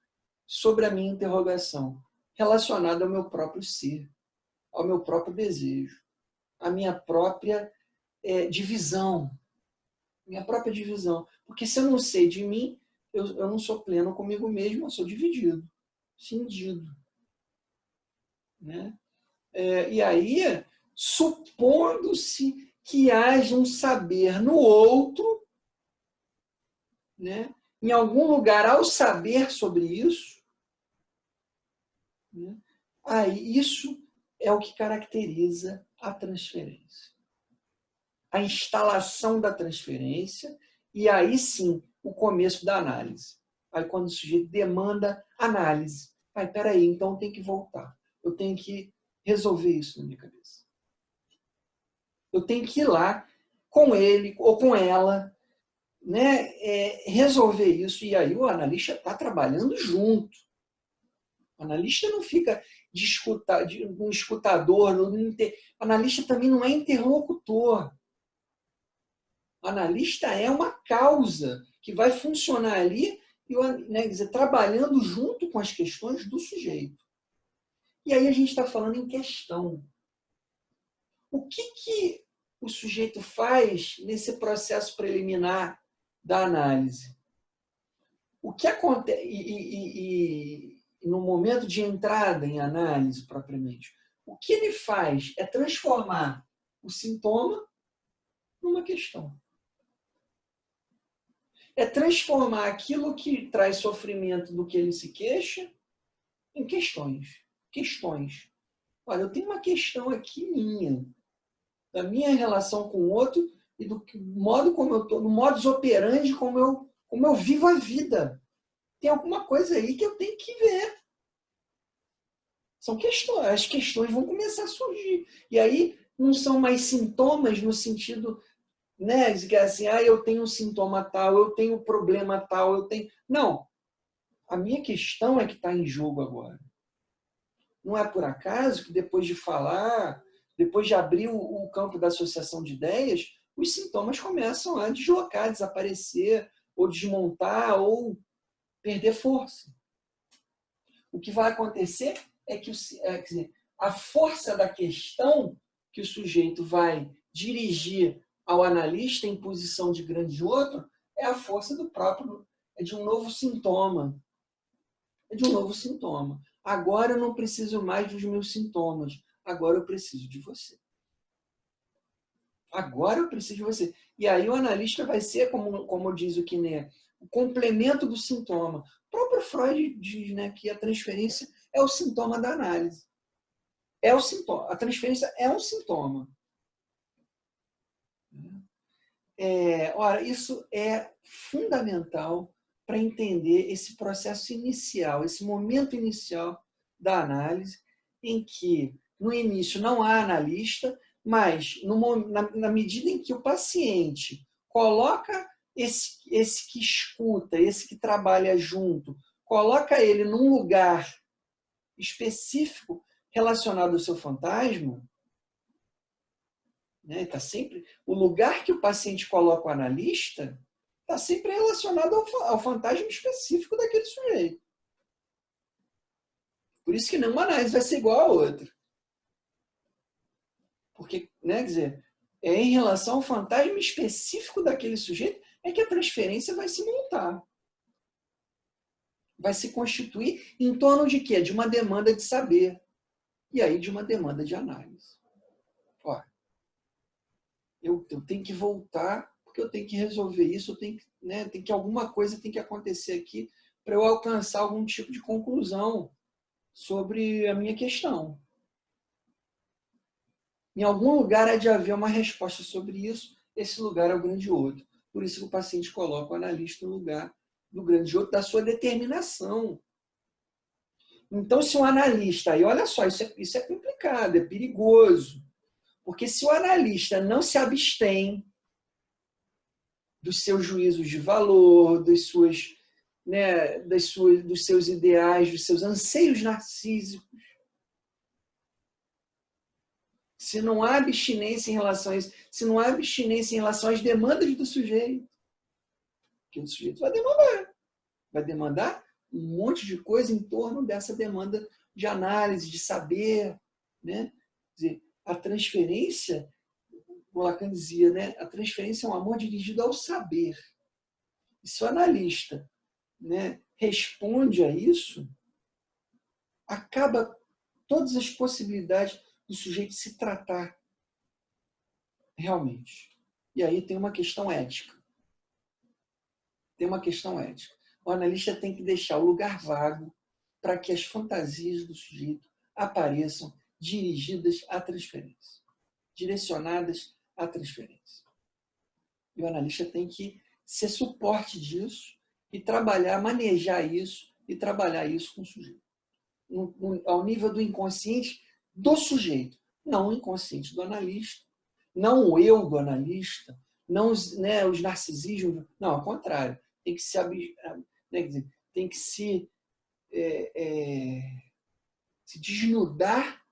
sobre a minha interrogação, relacionada ao meu próprio ser, ao meu próprio desejo, à minha própria divisão. Minha própria divisão. Porque se eu não sei de mim, eu não sou pleno comigo mesmo, eu sou dividido, cindido. Né? E aí, supondo-se que haja um saber no outro, né? Em algum lugar, ao saber sobre isso, né? Aí isso é o que caracteriza a transferência. A instalação da transferência e aí sim o começo da análise. Aí quando o sujeito demanda análise. Aí, peraí, então tem que voltar. Eu tenho que resolver isso na minha cabeça. Eu tenho que ir lá com ele ou com ela, né, resolver isso. E aí o analista está trabalhando junto. O analista não fica de um escutador. O analista também não é interlocutor. O analista é uma causa que vai funcionar ali, né, quer dizer, trabalhando junto com as questões do sujeito. E aí a gente está falando em questão. O que o sujeito faz nesse processo preliminar da análise? O que acontece e no momento de entrada em análise propriamente? O que ele faz é transformar o sintoma numa questão. É transformar aquilo que traz sofrimento do que ele se queixa em questões. Questões. Olha, eu tenho uma questão aqui minha, da minha relação com o outro e do modo como eu estou, no modus operandi como eu vivo a vida. Tem alguma coisa aí que eu tenho que ver. São questões. As questões vão começar a surgir. E aí não são mais sintomas no sentido, né, que é assim, eu tenho um sintoma tal, eu tenho um problema tal, eu tenho... Não. A minha questão é que está em jogo agora. Não é por acaso que depois de falar, depois de abrir o campo da associação de ideias, os sintomas começam a deslocar, desaparecer, ou desmontar, ou perder força. O que vai acontecer é que quer dizer, a força da questão que o sujeito vai dirigir ao analista em posição de grande outro é a força do próprio, é de um novo sintoma. É de um novo sintoma. Agora eu não preciso mais dos meus sintomas. Agora eu preciso de você. Agora eu preciso de você. E aí o analista vai ser, como diz o Quiné, o complemento do sintoma. O próprio Freud diz, né, que a transferência é o sintoma da análise. É o sintoma. A transferência é um sintoma. Ora, isso é fundamental para entender esse processo inicial, esse momento inicial da análise, em que, no início, não há analista, mas na medida em que o paciente coloca esse que escuta, esse que trabalha junto, coloca ele num lugar específico relacionado ao seu fantasma, né? Tá sempre, o lugar que o paciente coloca o analista está sempre relacionado ao fantasma específico daquele sujeito. Por isso que nenhuma análise vai ser igual a outra. Porque, né, quer dizer, em relação ao fantasma específico daquele sujeito é que a transferência vai se montar. Vai se constituir em torno de quê? De uma demanda de saber. E aí de uma demanda de análise. Ó, eu tenho que voltar, porque eu tenho que resolver isso, eu tenho que, né, alguma coisa tem que acontecer aqui para eu alcançar algum tipo de conclusão sobre a minha questão. Em algum lugar há de haver uma resposta sobre isso, esse lugar é o grande outro. Por isso que o paciente coloca o analista no lugar do grande outro, da sua determinação. Então, se o analista, e olha só, isso é complicado, é perigoso, porque se o analista não se abstém dos seus juízos de valor, dos seus ideais, dos seus anseios narcísicos, se não há abstinência em relação a isso, se não há abstinência em relação às demandas do sujeito, que o sujeito vai demandar um monte de coisa em torno dessa demanda de análise, de saber, né? Quer dizer, a transferência, o Lacan dizia, né? A transferência é um amor dirigido ao saber. E se o analista, né, responde a isso, acaba todas as possibilidades do sujeito se tratar realmente. E aí tem uma questão ética. O analista tem que deixar o lugar vago para que as fantasias do sujeito apareçam dirigidas à transferência, direcionadas à transferência. E o analista tem que ser suporte disso e trabalhar, manejar isso e trabalhar isso com o sujeito. Ao nível do inconsciente do sujeito, não o inconsciente do analista, não o eu do analista, não os narcisismos, não, ao contrário, tem que se desnudar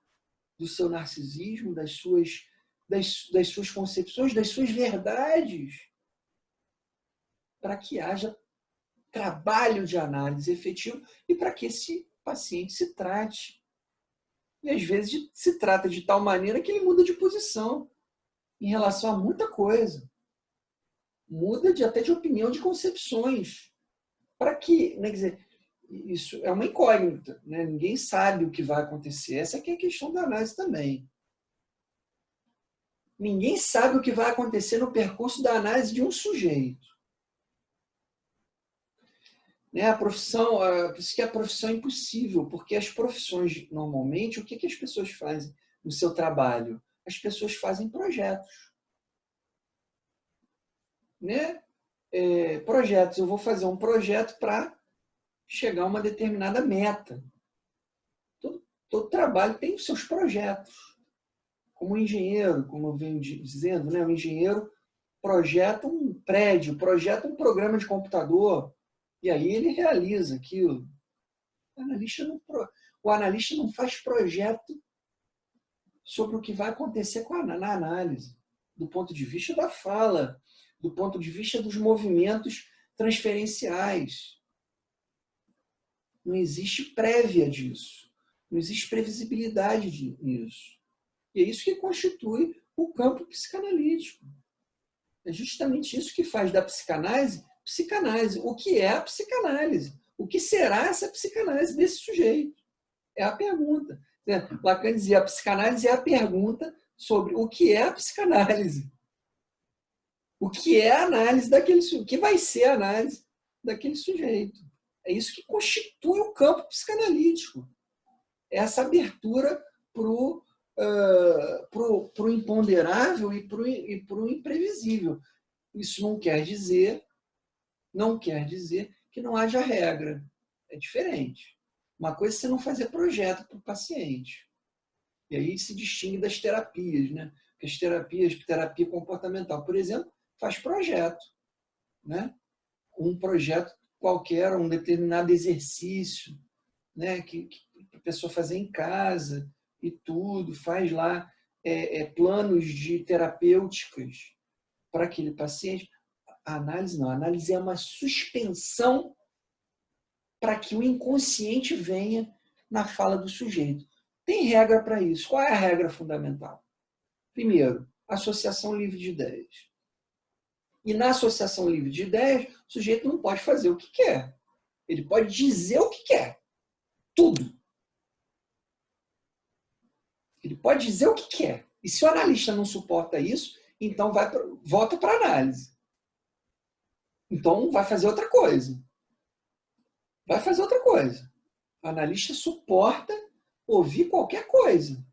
do seu narcisismo, das suas concepções, das suas verdades, para que haja trabalho de análise efetivo e para que esse paciente se trate. E às vezes se trata de tal maneira que ele muda de posição em relação a muita coisa. Muda até de opinião, de concepções. Para que, né, quer dizer, isso é uma incógnita, né? Ninguém sabe o que vai acontecer. Essa aqui é a questão da análise também. Ninguém sabe o que vai acontecer no percurso da análise de um sujeito. Né? Por isso que a profissão é impossível, porque as profissões, normalmente, o que as pessoas fazem no seu trabalho? As pessoas fazem projetos. Né? Projetos. Eu vou fazer um projeto para chegar a uma determinada meta. Todo trabalho tem os seus projetos. Como engenheiro, como eu venho dizendo, né? O engenheiro projeta um prédio, projeta um programa de computador, e aí ele realiza aquilo. O analista não faz projeto sobre o que vai acontecer na análise, do ponto de vista da fala, do ponto de vista dos movimentos transferenciais. Não existe prévia disso. Não existe previsibilidade nisso. E é isso que constitui o campo psicanalítico. É justamente isso que faz da psicanálise psicanálise. O que é a psicanálise? O que será essa psicanálise desse sujeito? É a pergunta. Lacan dizia, a psicanálise é a pergunta sobre o que é a psicanálise. O que é a análise daquele sujeito? O que vai ser a análise daquele sujeito? É isso que constitui o campo psicanalítico. É essa abertura para o imponderável e para o imprevisível. Isso não quer dizer que não haja regra. É diferente. Uma coisa é você não fazer projeto para o paciente. E aí se distingue das terapias, né? Porque as terapias, terapia comportamental, por exemplo, faz projeto, né? Um projeto qualquer, um determinado exercício, né? Que a pessoa fazer em casa e tudo, faz lá planos de terapêuticas para aquele paciente. A análise não, a análise é uma suspensão para que o inconsciente venha na fala do sujeito. Tem regra para isso. Qual é a regra fundamental? Primeiro, associação livre de ideias. E na associação livre de ideias, o sujeito não pode fazer o que quer. Ele pode dizer o que quer. Tudo. Ele pode dizer o que quer. E se o analista não suporta isso, então volta para a análise. Então vai fazer outra coisa. Vai fazer outra coisa. O analista suporta ouvir qualquer coisa.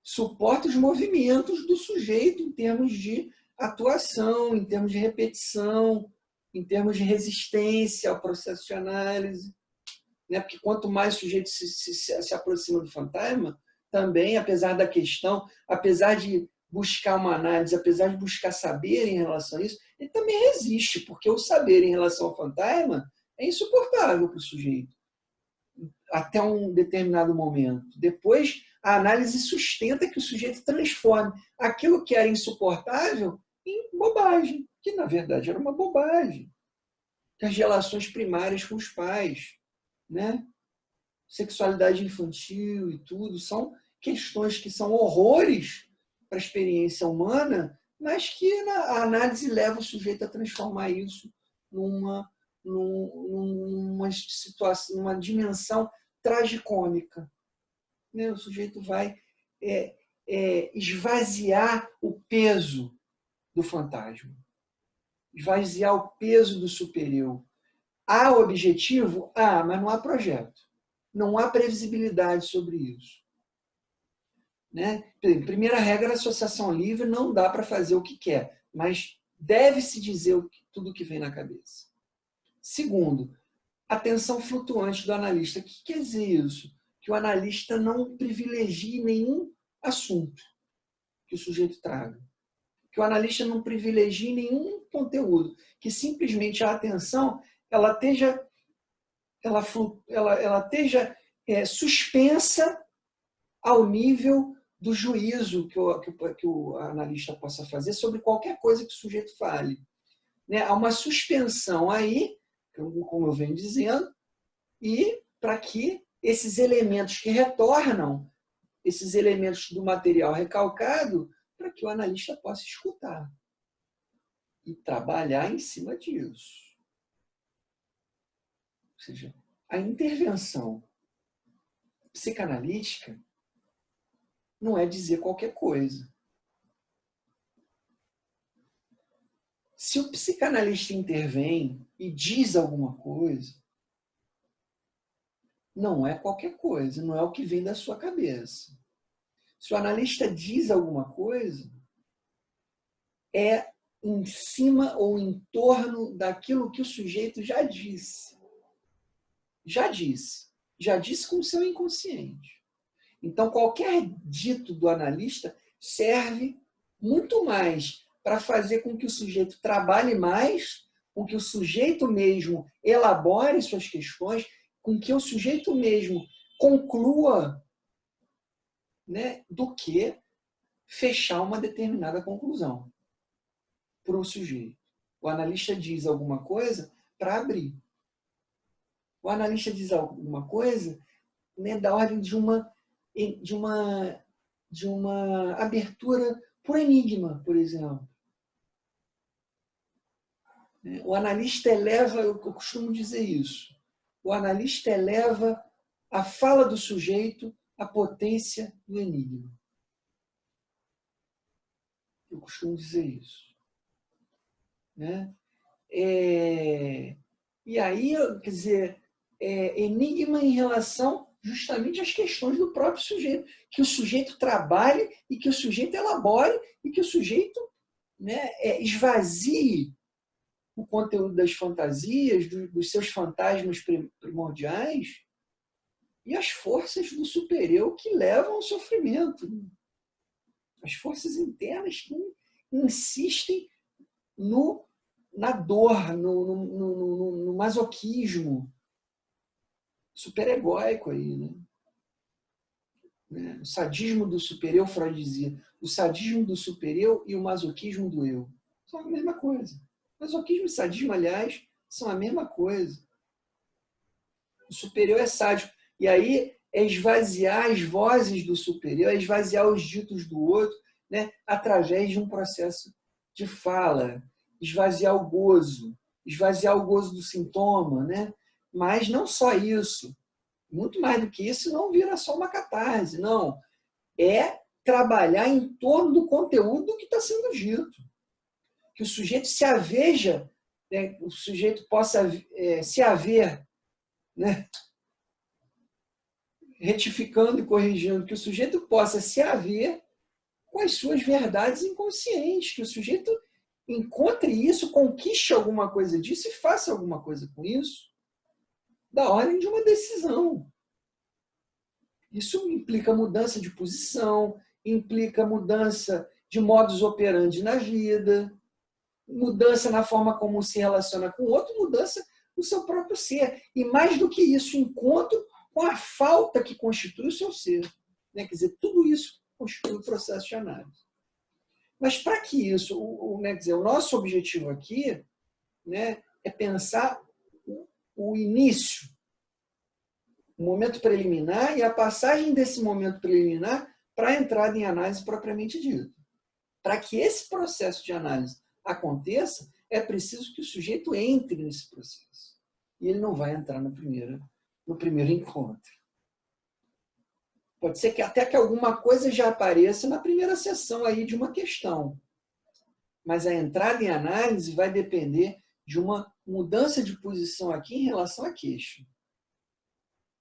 Suporta os movimentos do sujeito em termos de atuação, em termos de repetição, em termos de resistência ao processo de análise. Né? Porque quanto mais o sujeito se aproxima do fantasma, também, apesar da questão, apesar de buscar uma análise, apesar de buscar saber em relação a isso, ele também resiste, porque o saber em relação ao fantasma é insuportável para o sujeito, até um determinado momento. Depois, a análise sustenta que o sujeito transforme aquilo que era insuportável em bobagem, que na verdade era uma bobagem. As relações primárias com os pais, né? Sexualidade infantil e tudo, são questões que são horrores para a experiência humana, mas que a análise leva o sujeito a transformar isso numa situação, numa dimensão tragicômica. O sujeito vai esvaziar o peso do fantasma, esvaziar o peso do superior. Há objetivo? Há, mas não há projeto. Não há previsibilidade sobre isso. Né? Primeira regra da associação livre, não dá para fazer o que quer, mas deve-se dizer tudo o que vem na cabeça. Segundo, atenção flutuante do analista. O que quer dizer isso? Que o analista não privilegie nenhum assunto que o sujeito traga. Que o analista não privilegie nenhum conteúdo. Que simplesmente a atenção ela esteja suspensa ao nível do juízo que o analista possa fazer sobre qualquer coisa que o sujeito fale. Né? Há uma suspensão aí, como eu venho dizendo, e para que esses elementos que retornam, esses elementos do material recalcado, para que o analista possa escutar e trabalhar em cima disso. Ou seja, a intervenção psicanalítica não é dizer qualquer coisa. Se o psicanalista intervém e diz alguma coisa, não é qualquer coisa, não é o que vem da sua cabeça. Se o analista diz alguma coisa, é em cima ou em torno daquilo que o sujeito já disse. Já disse com o seu inconsciente. Então, qualquer dito do analista serve muito mais para fazer com que o sujeito trabalhe mais, com que o sujeito mesmo elabore suas questões, com que o sujeito mesmo conclua, né, do que fechar uma determinada conclusão para o sujeito. O analista diz alguma coisa para abrir. O analista diz alguma coisa, né, da ordem de uma abertura por enigma, por exemplo. O analista eleva, eu costumo dizer isso, o analista eleva a fala do sujeito à potência do enigma. Eu costumo dizer isso. Né? E aí, quer dizer, enigma em relação justamente às questões do próprio sujeito. Que o sujeito trabalhe e que o sujeito elabore e que o sujeito, né, esvazie o conteúdo das fantasias, dos seus fantasmas primordiais e as forças do superior que levam ao sofrimento. As forças internas que insistem na dor, no masoquismo superegóico aí, né? O sadismo do superior, Freud dizia, o sadismo do superior e o masoquismo do eu. São a mesma coisa. Masoquismo e sadismo, aliás, são a mesma coisa. O superior é sádico. E aí é esvaziar as vozes do superior, é esvaziar os ditos do outro, né, através de um processo de fala, esvaziar o gozo do sintoma, né? Mas não só isso. Muito mais do que isso, não vira só uma catarse, não. é trabalhar em torno do conteúdo que está sendo dito. Que o sujeito se aveja, né, o sujeito possa se haver, né, retificando e corrigindo, que o sujeito possa se haver com as suas verdades inconscientes, que o sujeito encontre isso, conquiste alguma coisa disso e faça alguma coisa com isso, da ordem de uma decisão. Isso implica mudança de posição, implica mudança de modus operandi na vida, mudança na forma como se relaciona com o outro, mudança no seu próprio ser. E mais do que isso, encontro com a falta que constitui o seu ser. Né? Quer dizer, tudo isso constitui o processo de análise. Mas para que isso, quer dizer, o nosso objetivo aqui, né, é pensar o início, o momento preliminar e a passagem desse momento preliminar para a entrada em análise propriamente dita. Para que esse processo de análise aconteça, é preciso que o sujeito entre nesse processo. E ele não vai entrar no primeiro encontro. Pode ser que até que alguma coisa já apareça na primeira sessão aí de uma questão. Mas a entrada em análise vai depender de uma mudança de posição aqui em relação à queixa.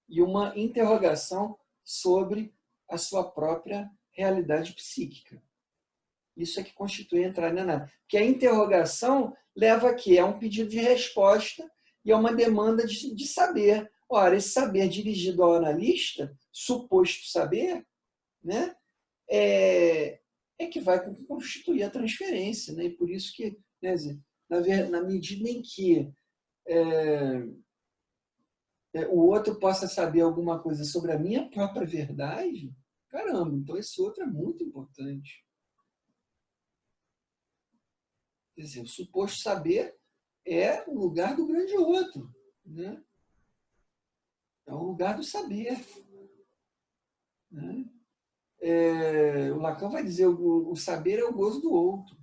E uma interrogação sobre a sua própria realidade psíquica. Isso é que constitui a entrada em análise. Porque a interrogação leva a quê? A um pedido de resposta e a uma demanda de saber. Ora, esse saber dirigido ao analista, suposto saber, né, é que vai constituir a transferência. Né? E por isso que, né, na medida em que o outro possa saber alguma coisa sobre a minha própria verdade, caramba, então esse outro é muito importante. Quer dizer, o suposto saber é o lugar do grande outro. Né? É o lugar do saber. Né? O Lacan vai dizer o saber é o gozo do outro.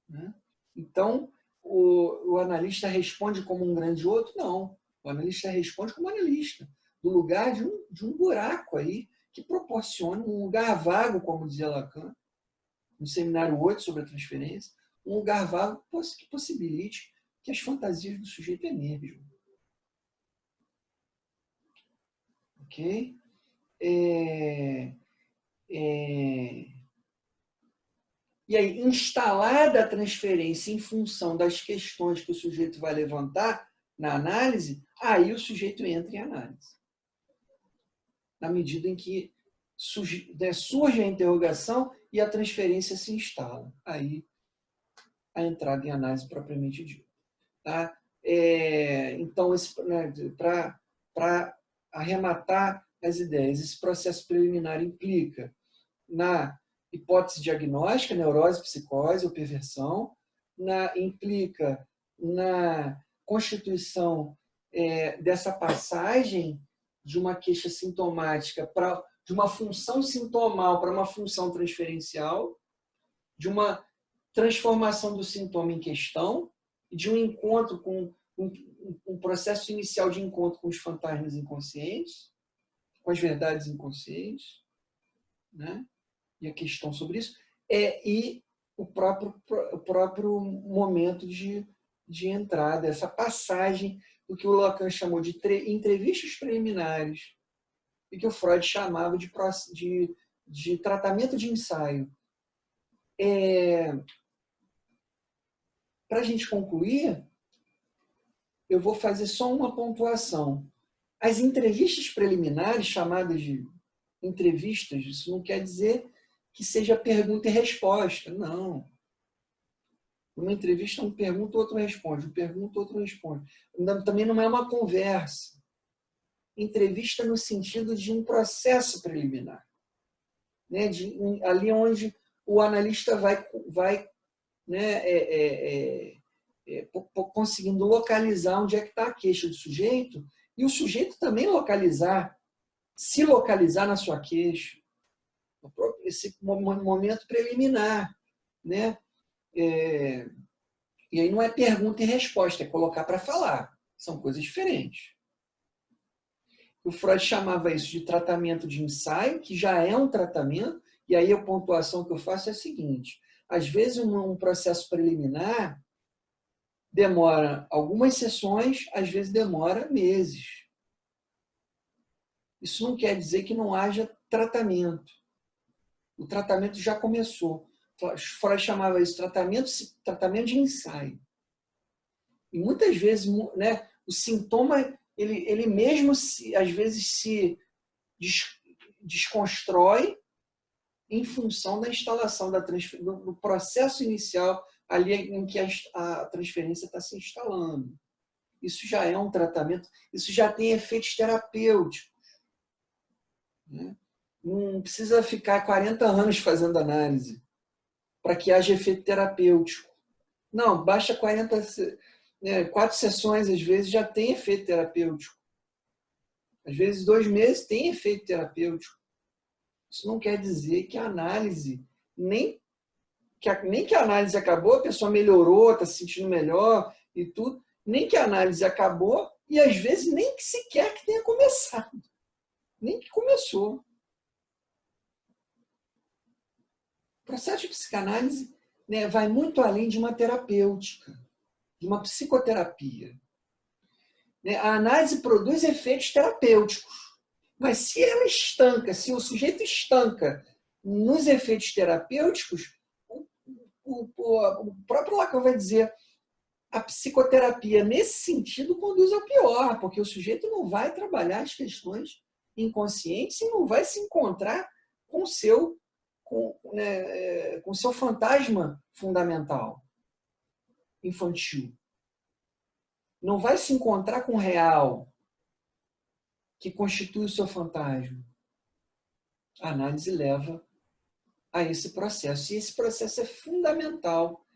Né? Então, o analista responde como um grande outro? Não. O analista responde como analista, do lugar de um buraco aí que proporciona um lugar vago, como dizia Lacan, no seminário 8 sobre a transferência, um lugar vago que possibilite que as fantasias do sujeito emerjam. Ok? E aí, instalada a transferência em função das questões que o sujeito vai levantar na análise, aí o sujeito entra em análise. Na medida em que surge a interrogação e a transferência se instala. Aí, a entrada em análise propriamente dita. Tá? Então, né, para arrematar as ideias, esse processo preliminar implica na hipótese diagnóstica, neurose, psicose ou perversão, implica na constituição dessa passagem de uma queixa sintomática de uma função sintomal para uma função transferencial, de uma transformação do sintoma em questão, de um encontro com um processo inicial de encontro com os fantasmas inconscientes, com as verdades inconscientes, né? E a questão sobre isso, e o próprio momento de entrada, essa passagem do que o Lacan chamou de entrevistas preliminares e que o Freud chamava de tratamento de ensaio. Para a gente concluir, eu vou fazer só uma pontuação. As entrevistas preliminares, chamadas de entrevistas, isso não quer dizer que seja pergunta e resposta. Não. Uma entrevista, um pergunta, outro responde. Um pergunta, outro responde. Também não é uma conversa. Entrevista no sentido de um processo preliminar. Né? Ali onde o analista vai né, conseguindo localizar onde é que está a queixa do sujeito e o sujeito também se localizar na sua queixa. Esse momento preliminar. Né? E aí não é pergunta e resposta, é colocar para falar. São coisas diferentes. O Freud chamava isso de tratamento de ensaio, que já é um tratamento, E aí a pontuação que eu faço é a seguinte: às vezes um processo preliminar demora algumas sessões, às vezes demora meses. Isso não quer dizer que não haja tratamento. O tratamento já começou. Freud chamava isso tratamento de ensaio. E muitas vezes, né, o sintoma, ele mesmo, às vezes, se desconstrói em função da instalação do processo inicial ali em que a transferência está se instalando. Isso já é um tratamento, isso já tem efeitos terapêuticos. Né? Não precisa ficar 40 anos fazendo análise para que haja efeito terapêutico. Não, basta 4 sessões, às vezes, já tem efeito terapêutico. Às vezes, 2 meses tem efeito terapêutico. Isso não quer dizer que a análise, nem que a análise acabou, a pessoa melhorou, está se sentindo melhor e tudo, nem que a análise acabou e, às vezes, nem que sequer que tenha começado. Nem que começou. O processo de psicanálise, né, vai muito além de uma terapêutica, de uma psicoterapia. A análise produz efeitos terapêuticos, mas se ela estanca, se o sujeito estanca nos efeitos terapêuticos, o próprio Lacan vai dizer, a psicoterapia nesse sentido conduz ao pior, porque o sujeito não vai trabalhar as questões inconscientes e não vai se encontrar com o seu fantasma fundamental, infantil. Não vai se encontrar com o real, que constitui o seu fantasma. A análise leva a esse processo. E esse processo é fundamental,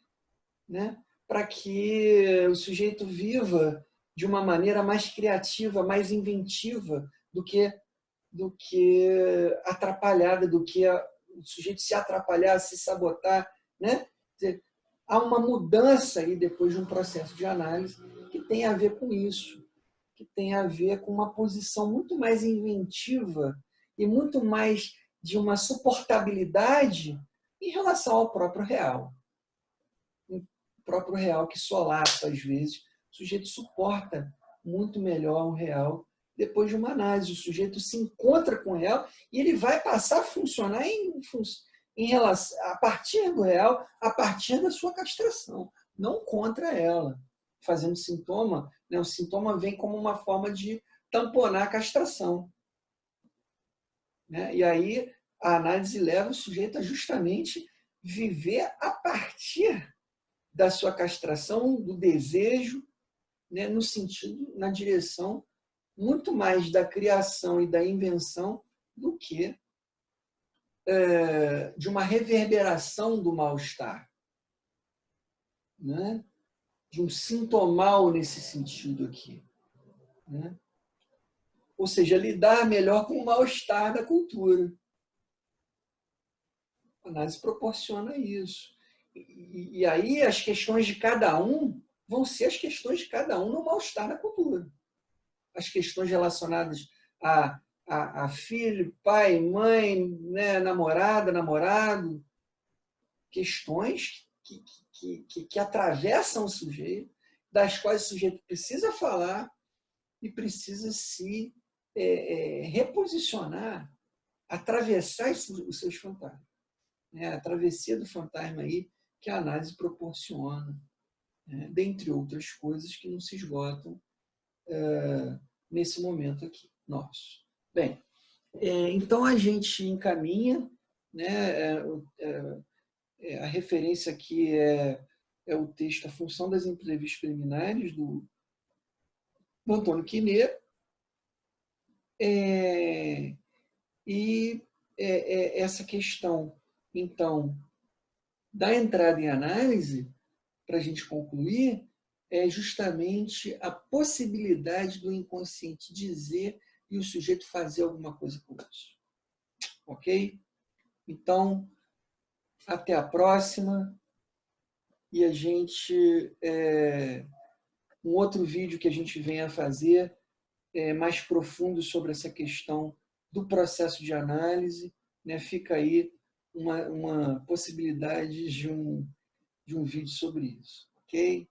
né, para que o sujeito viva de uma maneira mais criativa, mais inventiva do que atrapalhada, do que o sujeito se atrapalhar, se sabotar. Né? Há uma mudança aí depois de um processo de análise que tem a ver com isso, que tem a ver com uma posição muito mais inventiva e muito mais de uma suportabilidade em relação ao próprio real. O próprio real que solapa, às vezes, o sujeito suporta muito melhor um real depois de uma análise. O sujeito se encontra com o real e ele vai passar a funcionar em relação, a partir do real, a partir da sua castração, não contra ela. Fazendo sintoma, né? O sintoma vem como uma forma de tamponar a castração. Né? E aí a análise leva o sujeito a justamente viver a partir da sua castração, do desejo, né? No sentido, na direção muito mais da criação e da invenção do que de uma reverberação do mal-estar. Né? De um sintomal nesse sentido aqui. Né? Ou seja, lidar melhor com o mal-estar da cultura. A análise proporciona isso. E aí as questões de cada um vão ser as questões de cada um no mal-estar da cultura. As questões relacionadas a filho, pai, mãe, né, namorada, namorado. Questões que atravessam o sujeito, das quais o sujeito precisa falar e precisa se reposicionar, atravessar os seus fantasmas. A travessia do fantasma aí que a análise proporciona, né? Dentre outras coisas que não se esgotam nesse momento aqui nosso. Bem, então a gente encaminha, né, a referência aqui é o texto A Função das Entrevistas Preliminares, do Antônio Quinet, e essa questão, então, da entrada em análise, para a gente concluir, é justamente a possibilidade do inconsciente dizer e o sujeito fazer alguma coisa com isso. Ok? Então, até a próxima. E a gente, um outro vídeo que a gente vem a fazer mais profundo sobre essa questão do processo de análise, né? Fica aí uma possibilidade de um vídeo sobre isso. Ok?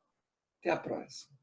Até a próxima.